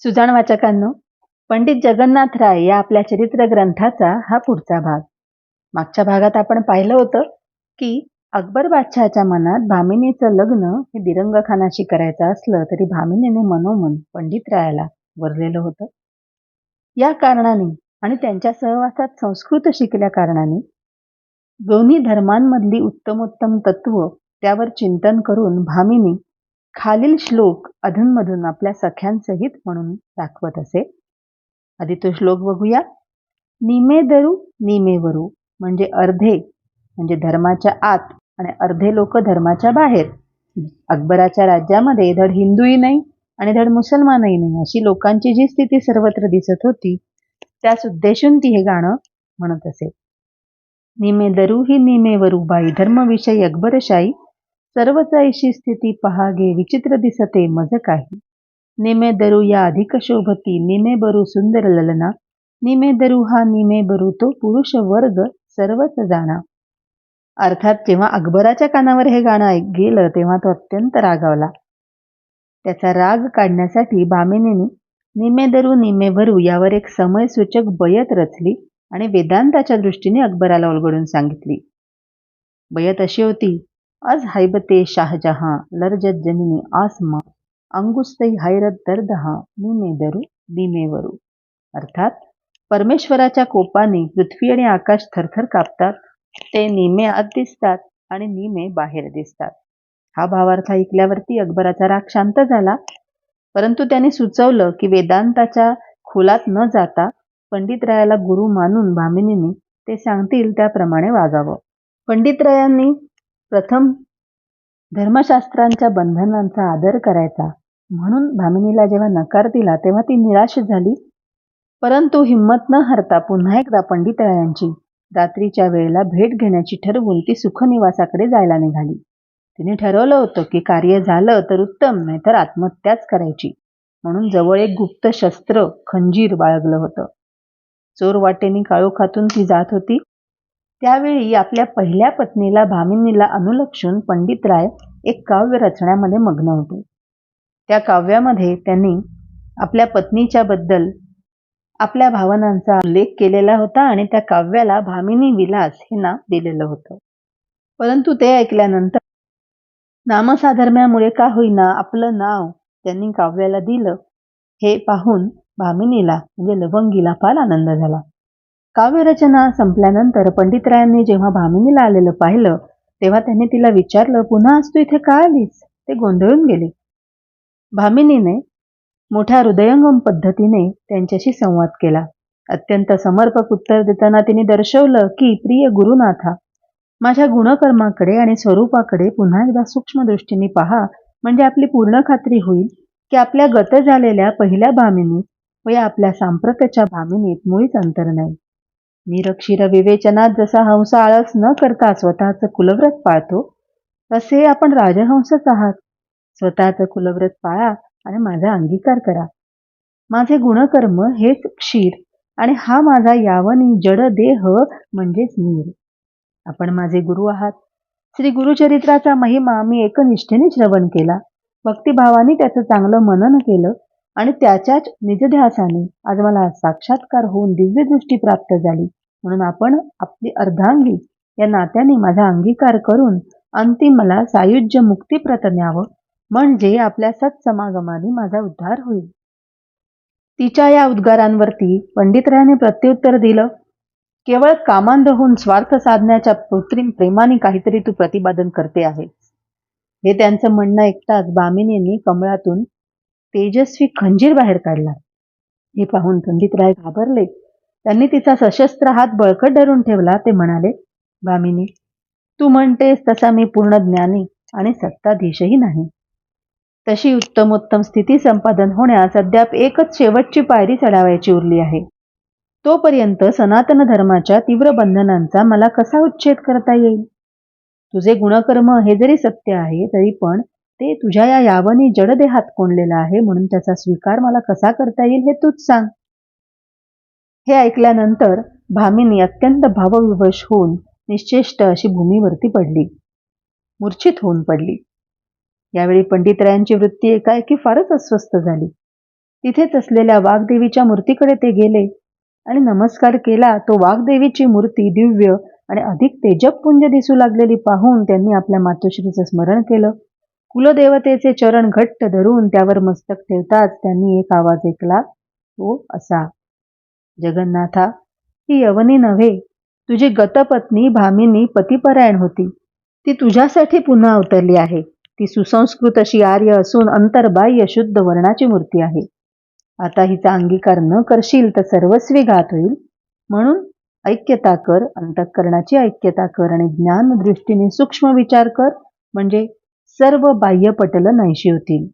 सुजाण वाचकांनो, पंडित जगन्नाथ राय या आपल्या चरित्र ग्रंथाचा हा पुढचा भाग. मागच्या भागात आपण पाहिलं होतं की अकबर बादशहाच्या मनात भामिनीचं लग्न हे बिरंग खानाशी करायचं असलं तरी भामिनीने मनोमन पंडित रायाला वरलेलं होतं. या कारणाने आणि त्यांच्या सहवासात संस्कृत शिकल्या कारणाने दोन्ही धर्मांमधली उत्तमोत्तम तत्व त्यावर चिंतन करून भामिनी खालील श्लोक अधूनमधून आपल्या सख्यांसहित म्हणून दाखवत असे. आधी तो श्लोक बघूया. निमेदरू निमेवरू म्हणजे अर्धे म्हणजे धर्माच्या आत आणि अर्धे लोक धर्माच्या बाहेर. अकबराच्या राज्यामध्ये धड हिंदूही नाही आणि धड मुसलमानही नाही अशी लोकांची जी स्थिती सर्वत्र दिसत होती त्यास उद्देशून ती हे गाणं म्हणत असे. निमेदरू ही निमेवरू बाई धर्मविषयी अकबरशाही सर्वच ऐशी स्थिती पहागे विचित्र दिसते मज काही. निमेदरू या अधिक शोभती निमेबरू सुंदर ललना. निमेदरू हा निमेबरू तो पुरुष वर्ग सर्वच जाणा. अर्थात जेव्हा अकबराच्या कानावर हे गाणं गेलं तेव्हा तो अत्यंत रागावला. त्याचा राग काढण्यासाठी भामिनीने निमेदरू निमेवरू यावर एक समयसूचक बयत रचली आणि वेदांताच्या दृष्टीने अकबराला उलगडून सांगितली. बयत अशी होती. अज हैबते शाहजहां लर्जत जमिनी आसमा अंगुस्तई हैरत दर्दहा निमेदरू निमेवरू. अर्थात परमेश्वराच्या कोपाने पृथ्वी आणि आकाश थरथर कापतात. ते निमे आत दिसतात आणि निमे बाहेर दिसतात. हा भावार्थ ऐकल्यावरती अकबराचा राग शांत झाला, परंतु त्याने सुचवलं की वेदांताच्या खोलात न जाता पंडितरायाला गुरु मानून भामिनीने ते सांगतील त्याप्रमाणे वागावं. पंडितरायांनी प्रथम धर्मशास्त्रांच्या बंधनांचा आदर करायचा म्हणून भामिनीला जेव्हा नकार दिला तेव्हा ती निराश झाली, परंतु हिंमत न हरता पुन्हा एकदा पंडितरायांची रात्रीच्या वेळेला भेट घेण्याची ठरवून ती सुखनिवासाकडे जायला निघाली. तिने ठरवलं होतं की कार्य झालं तर उत्तम, नाहीतर आत्महत्याच करायची, म्हणून जवळ एक गुप्त शस्त्र खंजीर बाळगलं होतं. चोर वाटेने काळोखातून ती जात होती. त्यावेळी आपल्या पहिल्या पत्नीला भामिनीला अनुलक्षून पंडितराय एक काव्य रचण्यामध्ये मग्न होते. त्या काव्यामध्ये त्यांनी आपल्या पत्नीच्या बद्दल आपल्या भावनांचा उल्लेख केलेला होता आणि त्या काव्याला भामिनी विलास हे नाव दिलेलं होतं. परंतु ते ऐकल्यानंतर नामसाधर्म्यामुळे का होईना आपलं नाव त्यांनी काव्याला दिलं हे पाहून भामिनीला म्हणजे लवंगीला फार आनंद झाला. काव्यरचना संपल्यानंतर पंडितरायांनी जेव्हा भामिनीला आलेलं पाहिलं तेव्हा त्यांनी तिला विचारलं, पुन्हा आज तू इथे का आलीस? ते गोंधळून गेले. भामिनीने मोठ्या हृदयंगम पद्धतीने त्यांच्याशी संवाद केला. अत्यंत समर्पक उत्तर देताना तिने दर्शवलं की प्रिय गुरुनाथा, माझ्या गुणकर्माकडे आणि स्वरूपाकडे पुन्हा एकदा सूक्ष्म दृष्टीने पहा, म्हणजे आपली पूर्ण खात्री होईल की आपल्या गत झालेल्या पहिल्या भामिनीत व या आपल्या सांप्रतच्या भामिनीत मुळीच अंतर नाही. निरक्षीर विवेचनात जसा हंस आळस न करता स्वतःचं कुलव्रत पाळतो तसे आपण राजहंसच आहात. स्वतःचं कुलव्रत पाळा आणि माझा अंगीकार करा. माझे गुणकर्म हेच क्षीर आणि हा माझा यावनी जड देह म्हणजेच नीर. आपण माझे गुरु आहात. श्री गुरुचरित्राचा महिमा मी एकनिष्ठेने श्रवण केला. भक्तिभावाने त्याचं चांगलं मनन केलं आणि त्याच्याच निजध्यासाने आज मला साक्षात्कार होऊन दिव्य दृष्टी प्राप्त झाली. म्हणून आपण आपली अर्धांगी या नात्याने माझा अंगीकार करून अंतिम मला सायुज्य मुक्तीप्रत न्यावं, म्हणजे आपल्या सत्समागमाने माझा उद्धार होईल. तिच्या या उद्गारांवरती पंडितरायाने प्रत्युत्तर दिलं, केवळ कामांध होऊन स्वार्थ साधण्याच्या कृत्रिम प्रेमाने काहीतरी तू प्रतिपादन करते आहेस. हे त्यांचं म्हणणं ऐकताच भामिनींनी कमळातून तेजस्वी खंजीर बाहेर काढला. हे पाहून पंडितराय घाबरले. त्यांनी तिचा सशस्त्र हात बळकट धरून ठेवला. ते म्हणाले, भामिनी, तू म्हणतेस तसा मी पूर्ण ज्ञानी आणि सत्ताधीशही नाही. तशी उत्तमोत्तम स्थिती संपादन होण्यास अद्याप एकच शेवटची पायरी चढावायची उरली आहे. तोपर्यंत सनातन धर्माच्या तीव्र बंधनांचा मला कसा उच्छेद करता येईल? तुझे गुणकर्म हे जरी सत्य आहे तरी पण ते तुझ्या या यावनी जडदेहात कोंडलेलं आहे, म्हणून त्याचा स्वीकार मला कसा करता येईल हे तूच सांग. हे ऐकल्यानंतर भामिनी अत्यंत भावविवश होऊन निश्चेष्ट अशी भूमीवरती पडली, मूर्छित होऊन पडली. यावेळी पंडितरायांची वृत्ती एकाएकी फारच अस्वस्थ झाली. तिथेच असलेल्या वाघदेवीच्या मूर्तीकडे ते गेले आणि नमस्कार केला. तो वाघदेवीची मूर्ती दिव्य आणि अधिक तेजपुंज दिसू लागलेली पाहून त्यांनी आपल्या मातोश्रीचं स्मरण केलं. कुलदेवतेचे चरण घट्ट धरून त्यावर मस्तक ठेवताच त्यांनी एक आवाज ऐकला, तो असा, जगन्नाथा, ही यवनी नव्हे, तुझी गतपत्नी भामिनी पतिपरायण होती. ती तुझ्यासाठी पुन्हा अवतरली आहे. ती सुसंस्कृत अशी आर्य असून अंतर्बाह्य शुद्ध वर्णाची मूर्ती आहे. आता हिचा अंगीकार न करशील तर सर्वस्वी घात होईल. म्हणून ऐक्यता कर, अंतःकरणाची ऐक्यता कर आणि ज्ञानदृष्टीने सूक्ष्म विचार कर, म्हणजे सर्व बाह्य पटल नाहीशी होतील.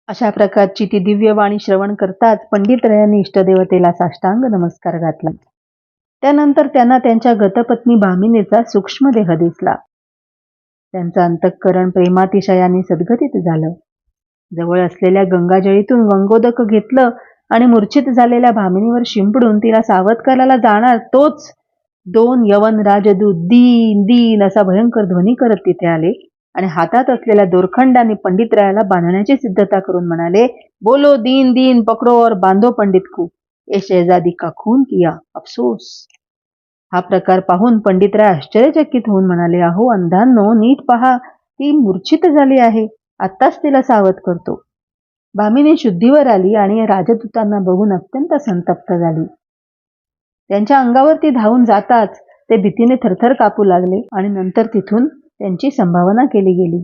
अशा प्रकारची ती दिव्यवाणी श्रवण करताच पंडितरायांनी इष्टदेवतेला साष्टांग नमस्कार घातला. त्यानंतर त्यांना त्यांच्या गतपत्नी भामिनीचा सूक्ष्म देह दिसला. त्यांचं अंतःकरण प्रेमातिशयाने सद्गतीत झालं. जवळ असलेल्या गंगाजळीतून गंगोदक घेतलं आणि मूर्छित झालेल्या भामिनीवर शिंपडून तिला सावध करायला जाणार तोच 2 यवन राजदूत दीन दीन असा भयंकर ध्वनी करत तिथे आले आणि हातात असलेल्या दोरखंडाने पंडितरायाला बांधण्याची सिद्धता करून म्हणाले, बोलो दीन दीन पकडो और बांधो पंडित को, ये शहजादी का खून किया अफसोस. हा प्रकार पाहून पंडितराय आश्चर्यचकित होऊन म्हणाले, अहो अंधांनो, नीट पहा, ती मूर्छित झाली आहे. आत्ताच तिला सावध करतो. भामिनी शुद्धीवर आली आणि राजदूतांना बघून अत्यंत संतप्त झाली. त्यांच्या अंगावरती धावून जाताच ते भीतीने थरथर कापू लागले आणि नंतर तिथून त्यांची संभावना केली गेली.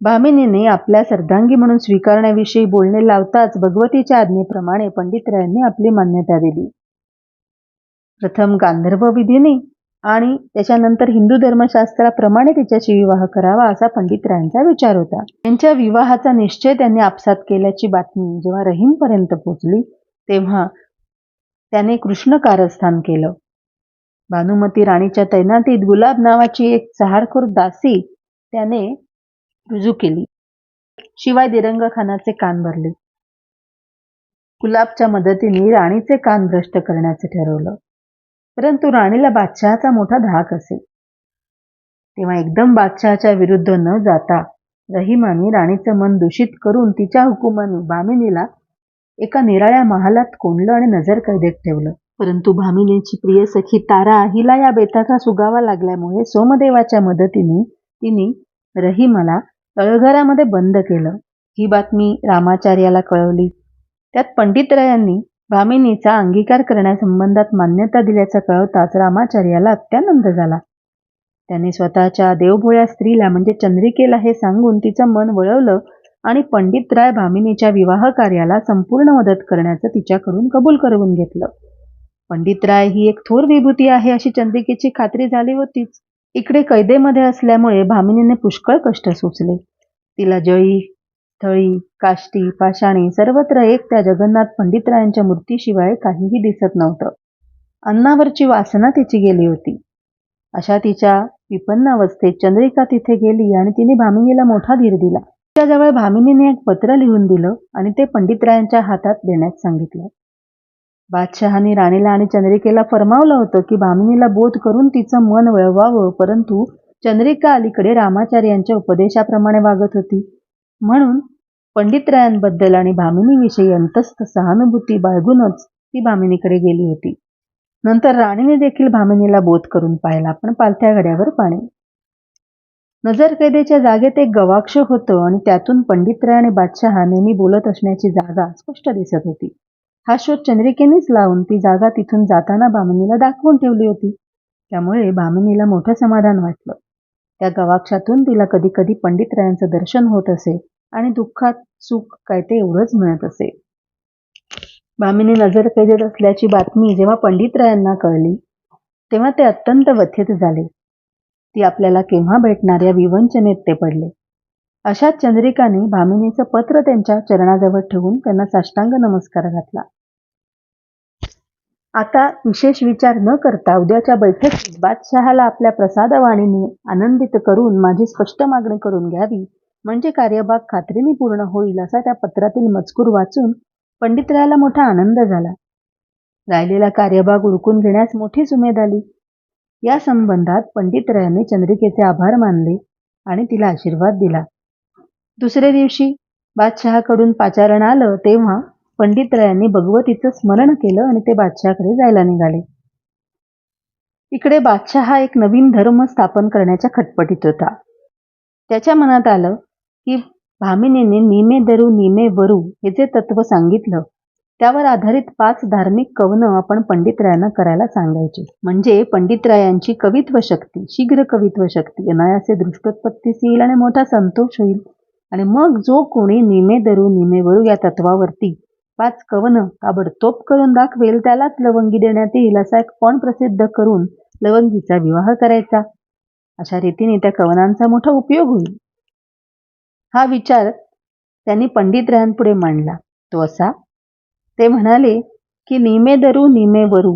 भामिनीने आपल्या सर्दांगी म्हणून स्वीकारण्याविषयी बोलणे लावताच भगवतीच्या आज्ञेप्रमाणे पंडितरायांनी आपली मान्यता दिली. प्रथम गांधर्व विधीने आणि त्याच्यानंतर हिंदू धर्मशास्त्राप्रमाणे तिच्याशी विवाह करावा असा पंडितरायांचा विचार होता. त्यांच्या विवाहाचा निश्चय त्यांनी आपसात केल्याची बातमी जेव्हा रहीमपर्यंत पोचली तेव्हा त्याने कृष्ण कारस्थान केलं. भानुमती राणीच्या तैनातीत गुलाब नावाची एक सहारखोर दासी त्याने रुजू केली. शिवाय दिरंगखानाचे कान भरले. गुलाबच्या मदतीने राणीचे कान भ्रष्ट करण्याचे ठरवलं. परंतु राणीला बादशहाचा मोठा धाक असे. तेव्हा एकदम बादशहाच्या विरुद्ध न जाता रहीमाने राणीचं मन दूषित करून तिच्या हुकुमाने भामिनीला एका निराळ्या महालात कोंडलं आणि नजर कैदेत ठेवलं. परंतु भामिनीची प्रिय सखी तारा हिला या बेताचा सुगावा लागल्यामुळे सोमदेवाच्या मदतीने तिने रहीमाला तळघरामध्ये बंद केलं. ही बातमी रामाचार्याला कळवली. त्यात पंडितरायांनी भामिनीचा अंगीकार करण्यासंबंधात मान्यता दिल्याचं कळवताच रामाचार्याला अत्यानंद झाला. त्याने स्वतःच्या देवभोळ्या स्त्रीला म्हणजे चंद्रिकेला हे सांगून तिचं मन वळवलं आणि पंडितराय भामिनीच्या विवाह कार्याला संपूर्ण मदत करण्याचं तिच्याकडून कबूल करवून घेतलं. पंडितराय ही एक थोर विभूती आहे अशी चंद्रिकेची खात्री झाली होतीच. इकडे कैदेमध्ये असल्यामुळे भामिनीने पुष्कळ कष्ट सोसले. तिला जळी, थळी, काष्टी, पाषाणी सर्वत्र एक त्या जगन्नाथ पंडितरायांच्या मूर्तीशिवाय काहीही दिसत नव्हतं. अन्नावरची वासना तिची गेली होती. अशा तिच्या विपन्न अवस्थेत चंद्रिका तिथे गेली आणि तिने भामिनीला मोठा धीर दिला. तिच्याजवळ भामिनीने एक पत्र लिहून दिलं आणि ते पंडितरायांच्या हातात देण्यास सांगितलं. बादशहाने राणीला आणि चंद्रिकेला फरमावलं होतं की भामिनीला बोध करून तिचं मन वळवावं, परंतु चंद्रिका अलीकडे रामाचार्यांच्या उपदेशाप्रमाणे वागत होती. म्हणून पंडितरायांबद्दल आणि भामिनीविषयी अंतस्थ सहानुभूती बाळगूनच ती भामिनीकडे गेली होती. नंतर राणीने देखील भामिनीला बोध करून पाहिला, पण पालथ्या घड्यावर पाणी. नजरकैदेच्या जागेत एक गवाक्ष होतं आणि त्यातून पंडितराय आणि बादशहा नेहमी बोलत असण्याची जागा स्पष्ट दिसत होती. हा शोध चंद्रिकेनेच लावून ती जागा तिथून जाताना भामिनीला दाखवून ठेवली होती. त्यामुळे भामिनीला मोठं समाधान वाटलं. त्या गवाक्षातून तिला कधी कधी पंडितरायांचं दर्शन होत असे आणि दुःखात सुख काय ते एवढंच मिळत असे. भामिनी नजरकैदेत असल्याची बातमी जेव्हा पंडितरायांना कळली तेव्हा ते अत्यंत व्यथित झाले. ती आपल्याला केव्हा भेटणार या विवंचनेत ते पडले. अशात चंद्रिकाने भामिनीचं पत्र त्यांच्या चरणाजवळ ठेवून त्यांना साष्टांग नमस्कार घातला. आता विशेष विचार न करता उद्याच्या बैठकीत बादशहाला आपल्या प्रसादवाणीने आनंदित करून माझी स्पष्ट मागणी करून घ्यावी, म्हणजे कार्यभाग खात्रीने पूर्ण होईल असा त्या पत्रातील मजकूर वाचून पंडितरायाला मोठा आनंद झाला. राहिलेला कार्यभाग उरकून घेण्यास मोठीच उमेद आली. या संबंधात पंडितरायांनी चंद्रिकेचे आभार मानले आणि तिला आशीर्वाद दिला. दुसऱ्या दिवशी बादशहाकडून पाचारण आलं तेव्हा पंडितरायांनी भगवतीचं स्मरण केलं आणि ते बादशहाकडे जायला निघाले. इकडे बादशाह हा एक नवीन धर्म स्थापन करण्याच्या खटपटीत होता. त्याच्या मनात आलं की भामिनीने नीमे दरू नीमे बरू हे जे तत्व सांगितलं त्यावर आधारित 5 धार्मिक कवनं आपण पंडितरायांना करायला सांगायची. म्हणजे पंडितरायांची कवित्व शक्ती, शीघ्र कवित्व शक्ती, अनायासे दृष्टोत्पत्तीस येईल आणि मोठा संतोष होईल. आणि मग जो कोणी नीमे दरू नीमे बरू या तत्वावरती 5 कवनं ताबडतोब करून दाखवेल त्यालाच लवंगी देण्यात येईल असा एक पण प्रसिद्ध करून लवंगीचा विवाह करायचा. अशा रीतीने त्या कवनांचा मोठा उपयोग होईल. हा विचार त्यांनी पंडितरायांपुढे मांडला. तो असा, ते म्हणाले की नीमे दरू नीमे वरू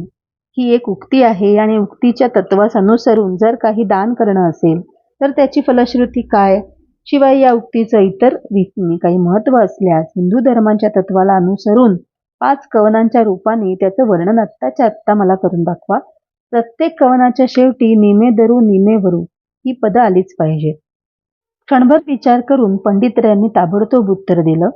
ही एक उक्ती आहे आणि उक्तीच्या तत्वास अनुसरून जर काही दान करणं असेल तर त्याची फलश्रुती काय? शिवाय या उक्तीचं इतर रीतीने काही महत्त्व असल्यास हिंदू धर्माच्या तत्वाला अनुसरून 5 कवनांच्या रूपाने त्याचं वर्णन आत्ताच्या आत्ता मला करून दाखवा. प्रत्येक कवनाच्या शेवटी नीमे दरू नीमे वरू ही पदं आलीच पाहिजेत. क्षणभर विचार करून पंडितरायांनी ताबडतोब उत्तर दिलं,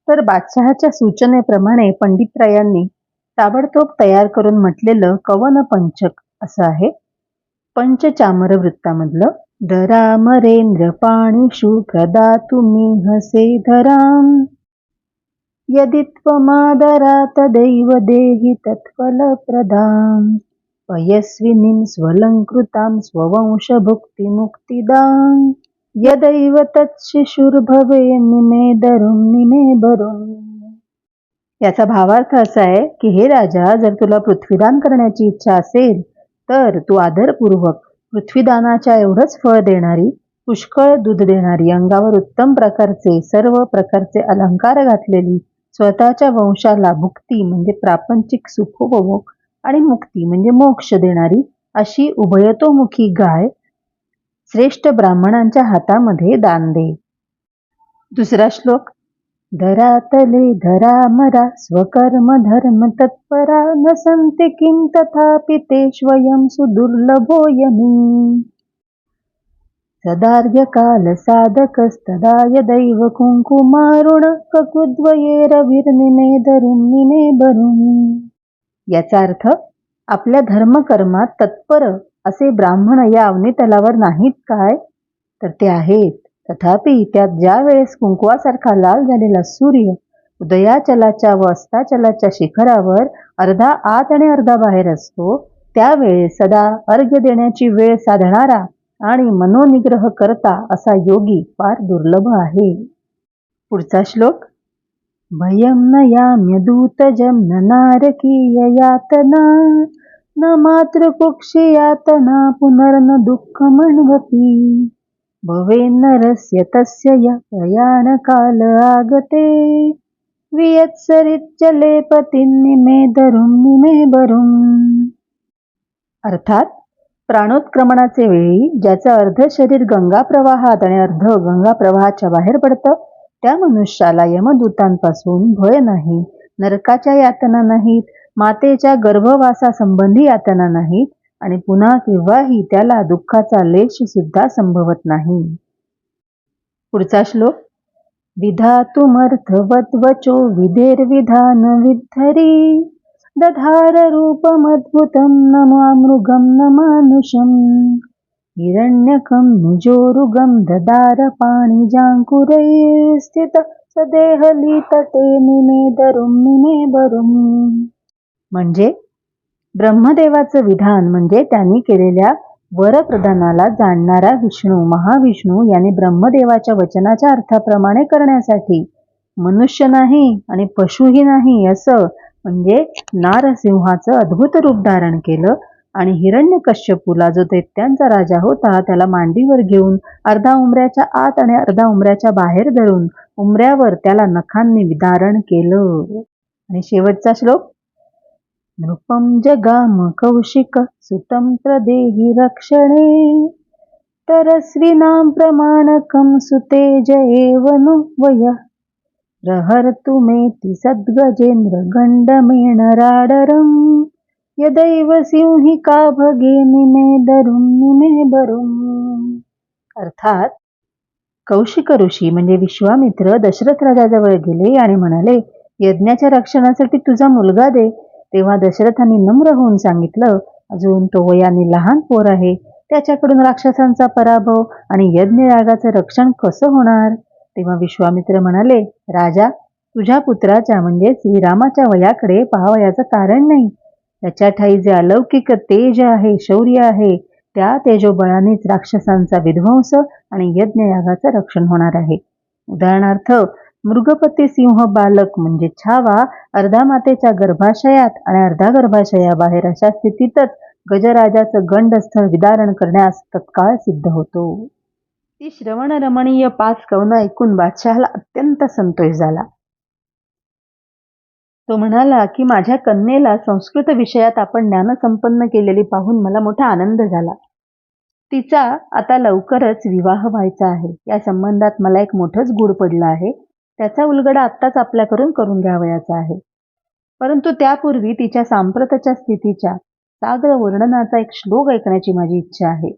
तर बादशहाच्या सूचनेप्रमाणे पंडितरायांनी ताबडतोब तयार करून म्हटलेलं कवन पंचक असं आहे. पंचचामर वृत्तामधलं धरामरेंद्र पाणीषु प्रदातुमी हसे धराम यदि त्वमादरात दैव देहि तत्फलप्रदां पयस्विनीं स्वलंकृतां स्ववंशभुक्तिमुक्तिदां यदैव तत्शिशुर्भवे निमेदरुं निमेबरुं. याचा भावार्थ असा आहे की हे राजा, जर तुला पृथ्वीदान करण्याची इच्छा असेल तर तू आदरपूर्वक पृथ्वीदानाच्या एवढंच फळ देणारी, पुष्कळ दूध देणारी, अंगावर उत्तम प्रकारचे सर्व प्रकारचे अलंकार घातलेली, स्वतःच्या वंशाला भुक्ती म्हणजे प्रापंचिक सुखोपभोग आणि मुक्ती म्हणजे मोक्ष देणारी अशी उभयतोमुखी गाय श्रेष्ठ ब्राह्मणांच्या हातामध्ये दान दे. दुसरा श्लोक धरातले धरामरा स्वकर्म धर्म तत्परा न संते किं तथापि ते स्वयं सुदुर्लभो यमी सदार्घ्यकाल साधकस्तदा यदैव कुंकुमारुण ककुद्वयेरविर्निमेदरुं निमेबरुं. याचा अर्थ आपल्या धर्मकर्मात तत्पर असे ब्राह्मण या अवनीतलावर नाहीत काय? तर ते आहेत. तथापि त्यात ज्या वेळेस कुंकवासारखा लाल झालेला सूर्य उदयाचलाच्या व अस्ताचलाच्या शिखरावर अर्धा आत आणि अर्धा बाहेर असतो त्यावेळेस सदा अर्घ्य देण्याची वेळ साधणारा आणि मनोनिग्रह करता असा योगी फार दुर्लभ आहे. पुढचा श्लोक भयं न याम्यदूतजं न नारकीय यातना न मातृकुक्षि यातना पुनर्न दुःखमन्वपि भवेन्नरस्य तस्य य प्रयाणकाल आगते वियत्सरिज्जलेपतिं निमेदरुं निमेबरुं. अर्थात प्राणोत्क्रमणाचे वेळी ज्याचं अर्ध शरीर गंगा प्रवाहात आणि अर्ध गंगा प्रवाहाच्या बाहेर पडतं त्या मनुष्याला यमदूतांपासून भय नाही, नरकाच्या यातना नाहीत, मातेच्या गर्भवासासंबंधी यातना नाहीत आणि पुन्हा केव्हाही त्याला दुःखाचा लेश सुद्धा संभवत नाही. पुढचा श्लोक विधातुमर्थवद्वचो विधेर्विधान विद्धरी दधार रूपमद्भुतं न मृगं न मानुषं हिरण्यकं निजोरुगं ददार पाणिजाङ्कुरैः स्थित सदेहलीतटे निमेदरुं निमेबरुं. म्हणजे ब्रह्मदेवाचं विधान म्हणजे त्यांनी केलेल्या वरप्रदानाला जाणणारा विष्णू महाविष्णू यांनी ब्रह्मदेवाच्या वचनाच्या अर्थाप्रमाणे करण्यासाठी मनुष्य नाही आणि पशुही नाही असं म्हणजे नारसिंहाचं अद्भुत रूप धारण केलं आणि हिरण्यकश्यपूला जो दैत्यांचा राजा होता त्याला मांडीवर घेऊन अर्धा उमऱ्याच्या आत आणि अर्धा उमऱ्याच्या बाहेर धरून उमऱ्यावर त्याला नखांनी विदारण केलं. आणि शेवटचा श्लोक नृपं जगाम कौशिक सुतं प्रदेहि रक्षणे तरस्विनां प्रमाणकं सुतेज एव नु वयः प्रहर्तुमेति सद्गजेन्द्र गण्डमेण राडरं यदैव सिंहिका भगिनी निमे बरून. अर्थात कौशिक ऋषी म्हणजे विश्वामित्र दशरथ राजाजवळ गेले आणि म्हणाले, यज्ञाच्या रक्षणासाठी तुझा मुलगा दे. तेव्हा दशरथांनी नम्र होऊन सांगितलं, अजून तो वयाने लहान पोर आहे, त्याच्याकडून राक्षसांचा पराभव आणि यज्ञ यागाचं रक्षण कसं होणार. तेव्हा विश्वामित्र म्हणाले, राजा, तुझ्या पुत्राच्या म्हणजे श्रीरामाच्या वयाकडे पाहावयाचं कारण नाही. त्याच्या ठाई जे अलौकिक तेज आहे, शौर्य आहे, त्या तेजोबळानेच राक्षसांचा विध्वंस आणि यज्ञयागाचं रक्षण होणार आहे. उदाहरणार्थ, मृगपती सिंह बालक म्हणजे छावा अर्धा मातेच्या गर्भाशयात आणि अर्धा गर्भाशयाबाहेर अशा स्थितीतच गजराजाचं गंडस्थळ विदारण करण्यास तत्काळ सिद्ध होतो. ती श्रवण रमणीय 5 कवनं ऐकून बादशहाला अत्यंत संतोष झाला. तो म्हणाला की माझ्या कन्येला संस्कृत विषयात आपण ज्ञानसंपन्न केलेली पाहून मला मोठा आनंद झाला. तिचा आता लवकरच विवाह व्हायचा आहे. या संबंधात मला एक मोठंच गूढ पडलं आहे. त्याचा उलगडा आत्ताच आपल्याकडून करून घ्यावयाचा आहे. परंतु त्यापूर्वी तिच्या सांप्रतच्या स्थितीच्या साग्र वर्णनाचा एक श्लोक ऐकण्याची माझी इच्छा आहे.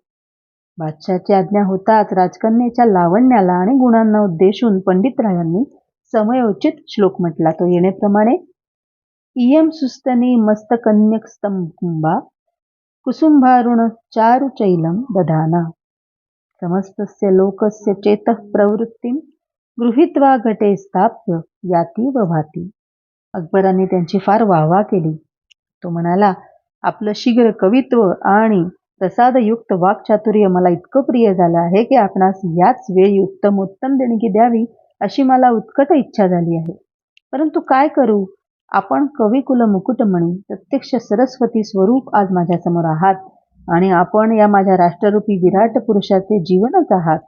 बादशाची आज्ञा होताच राजकन्येच्या लावण्याला आणि गुणांना उद्देशून पंडितरायांनी समयोचित श्लोक म्हटला. तो येण्याप्रमाणे, इयं सुस्तनी मस्तकन्यकस्तंभा कुसुंभारुण चारुचैलं दधाना समस्तस्य लोकस्य चेतः प्रवृत्तीं गृहीत्वा घटे स्थाप्य याती व भाती. अकबराने त्यांची फार वाहवा केली. तो म्हणाला, आपलं शीघ्र कवित्व आणि प्रसादयुक्त वाक्चातुर्य मला इतकं प्रिय झालं आहे की आपणास याच वेळी उत्तमोत्तम देणगी द्यावी अशी मला उत्कट इच्छा झाली आहे. परंतु काय करू, आपण कविकुल मुकुटमणी प्रत्यक्ष सरस्वती स्वरूप आज माझ्यासमोर आहात आणि आपण या माझ्या राष्ट्ररूपी विराट पुरुषाचे जीवनच आहात.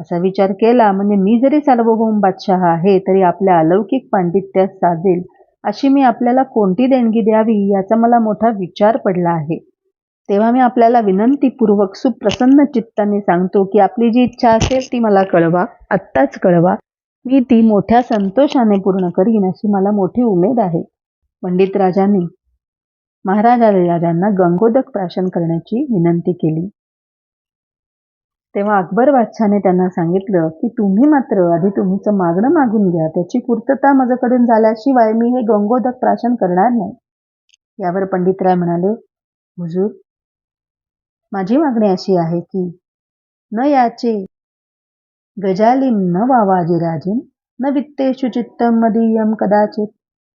असा विचार केला म्हणजे मी जरी सार्वभौम बादशाह आहे तरी आपल्या अलौकिक पांडित्यास साजेल अशी मी आपल्याला कोणती देणगी द्यावी याचा मला मोठा विचार पडला आहे. तेव्हा मी आपल्याला विनंतीपूर्वक सुप्रसन्न चित्ताने सांगतो की आपली जी इच्छा असेल ती मला कळवा, आत्ताच कळवा. मी ती मोठ्या संतोषाने पूर्ण करीन अशी मला मोठी उमेद आहे. पंडित राजांनी महाराजांना गंगोदक प्राशन करण्याची विनंती केली. तेव्हा अकबर बादशाने त्यांना सांगितलं की तुम्ही मात्र आधी तुमचं मागणं मागून घ्या. त्याची पूर्तता माझ्याकडून झाल्याशिवाय मी हे गंगोदक प्राशन करणार नाही. यावर पंडितराय म्हणाले, हुजूर, माझी मागणी अशी आहे की न याचे गजालिम न वावाजिराजिम न वित्तेषु चित्तम मदीयम कदाचित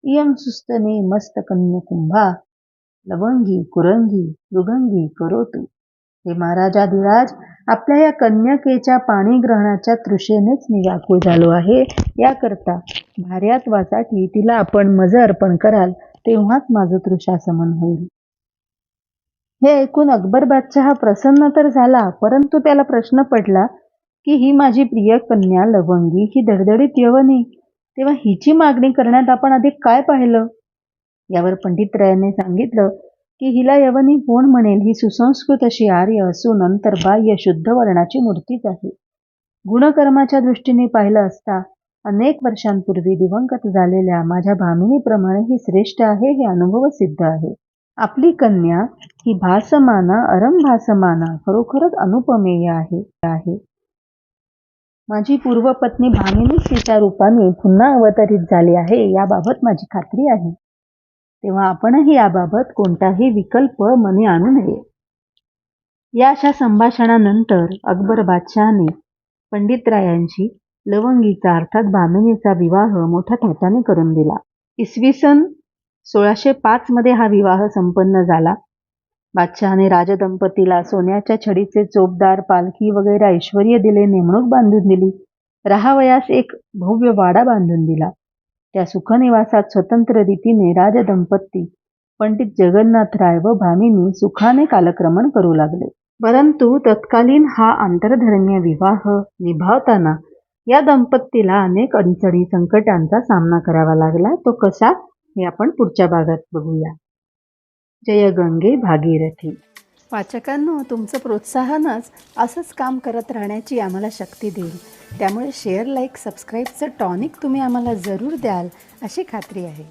इयं सुस्तने मस्तकन्यकुंभा लवंगी कुरंगी मृगंगी करोतु. हे महाराजाधिराज, आपल्या या कन्यकेच्या पाणीग्रहणाच्या तृषेनेच मी व्याकुळ झालो आहे. याकरता भार्यात्वासाठी तिला आपण मज अर्पण कराल तेव्हाच माझं तृषासमन होईल. हे ऐकून अकबर बादशाह प्रसन्न तर झाला, परंतु त्याला प्रश्न पडला की ही माझी प्रिय कन्या लवंगी ही धडधडीत यवनी, तेव्हा हिची मागणी करण्यात आपण आधी काय पाहिलं. यावर पंडितरायांनी सांगितलं की हिला यवनी कोण म्हणेल, ही सुसंस्कृत अशी आर्य असून अंतर्बाह्य शुद्ध वर्णाची मूर्तीच आहे. गुणकर्माच्या दृष्टीने पाहिलं असता अनेक वर्षांपूर्वी दिवंगत झालेल्या माझ्या भामिनीप्रमाणे ही श्रेष्ठ आहे हे अनुभव सिद्ध आहे. आपली कन्या ही भासमाना अरंभासमाना खरोखरच अनुपमेय आहे. माझी पूर्वपत्नी भामिनीच तिच्या रूपाने पुन्हा अवतरित झाली आहे याबाबत माझी खात्री आहे. तेव्हा आपणही याबाबत कोणताही विकल्प मनी आणू नये. या अशा संभाषणानंतर अकबर बादशहाने पंडितरायांशी लवंगीचा अर्थात भामिनीचा विवाह मोठ्या थाटाने करून दिला. इसवी सन 1605 मध्ये हा विवाह संपन्न झाला. बादशहाने राजदंपतीला सोन्याच्या छडीचे चोपदार, पालखी वगैरे ऐश्वर्य दिले, नेमणूक बांधून दिली. राहावयास एक भव्य वाडा बांधून दिला. त्या सुखनिवासात स्वतंत्र रीतीने राजदंपती पंडित जगन्नाथराय व भामिनी सुखाने कालक्रमण करू लागले. परंतु तत्कालीन हा आंतरधर्मीय विवाह निभावताना या दंपतीला अनेक अडचणी संकटांचा सामना करावा लागला. तो कसा हे आपण पुढच्या भागात बघूया. जय गंगे भागीरथी. वाचकांनो, तुमचं प्रोत्साहनच असंच काम करत राहण्याची आम्हाला शक्ती देईल. त्यामुळे शेअर, लाईक, सबस्क्राईबचं टॉनिक तुम्ही आम्हाला जरूर द्याल अशी खात्री आहे.